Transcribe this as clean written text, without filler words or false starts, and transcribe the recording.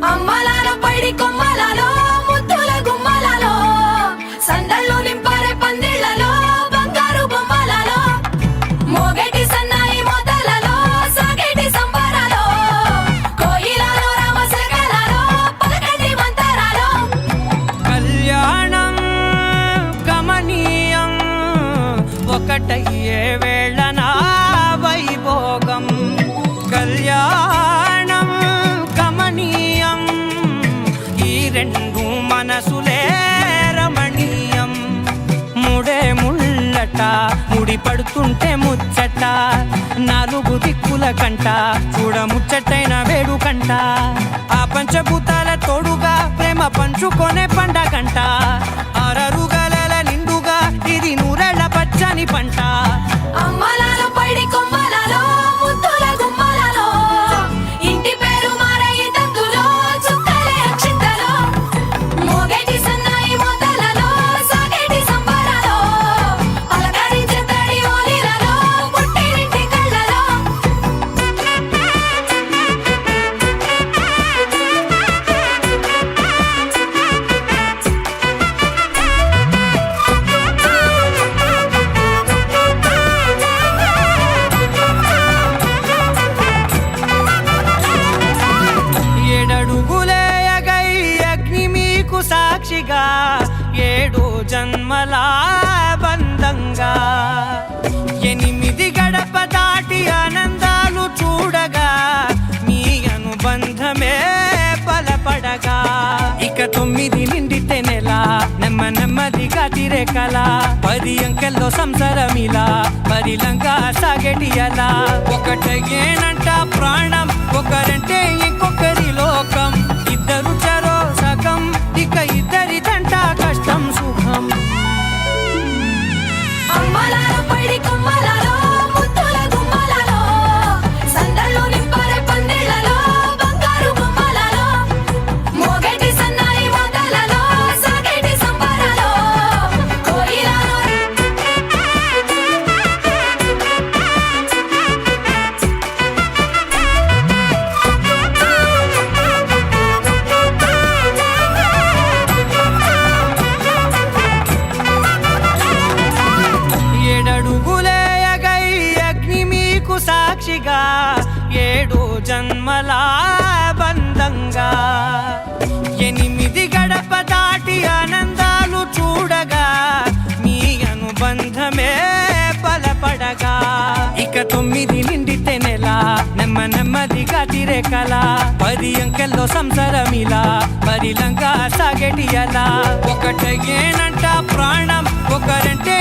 అమ్మలాలో పైడి కొమ్మలలో ముద్దుల గుమ్మలలో సందళ్ళు నింపారే పందిళ్లలో బంగారు బొమ్మలలో మోగేటి సన్నాయి మోతలలో సాగేటి సంబరాలో కోయిలలో రామశకలలో పలకటి మంతరాలో కళ్యాణం గమనీయం ఒకటయ్యే వేళనా వైభోగం కళ్యాణం గమనీయం ఈ రెండు మనసులే రమణీయం ముడే ముళ్ళట ముడి పడుతుంటే ముచ్చట నాలుగు దిక్కుల కంట చూడ ముచ్చటైన వేడుకంట ఆ పంచభూతాల తోడుగా ప్రేమ పంచుకొనే పండగంట ఆరరుగల నిండుగా ఇది నూరెళ్ళ పచ్చని పంట అమ్మలాలో పైడి కొమ్మలలో ముద్దుల గుమ్మలలో ఇంటి పేరు మారయి తందులో చుక్కలే అక్షింతలో మోగేటి సన్నాయి మోతలలో సాగేటి సంబరాలో పలకరించే తడి ఓలిలలో పుట్టినింటి కళ్ళలో ఏడడుగులే ఎగై అగ్ని మీకు సాక్షిగా ఏడు జన్మల బంధంగా ఎనిమిది గడప దాటి ఆనందాలు చూడగా మీ అనుబంధమే బలపడగా ఇక 9 నిండితే నెల నెమ్మదిగా తిరే కల 10 అంకెల్లో సంసారమిలా పరిలంగా సాగేటి అలా ఒకటేనంట ప్రాణం ఒకరంటే ఇంకొకరి లోకం ఇద్దరు చరో సగం ఇక ఇద్దరిదంట కష్టం సుఖం అమ్మలాలో పైడి కొమ్మలలో ముద్దుల గుమ్మలలో సందళ్ళు నింపారే పందిళ్లలో బంగారు బొమ్మలలో మోగేటి సన్నాయి మోతలలో సాగేటి సంబరాలో కోయిలలో ఏడడుగులే ఎగై అగ్ని మీకు సాక్షిగా ఏడు జన్మల బంధంగా 8 గడప దాటి ఆనందాలు చూడగా మీ అనుబంధమే బలపడగా ఇక 9 నిండితే నెల నెమ్మదిగా తిరే కల 10 అంకెల్లో సంసారమిలా పరిలంగా సాగేటి అలా ఒకటేనంట ప్రాణం ఒకరంటే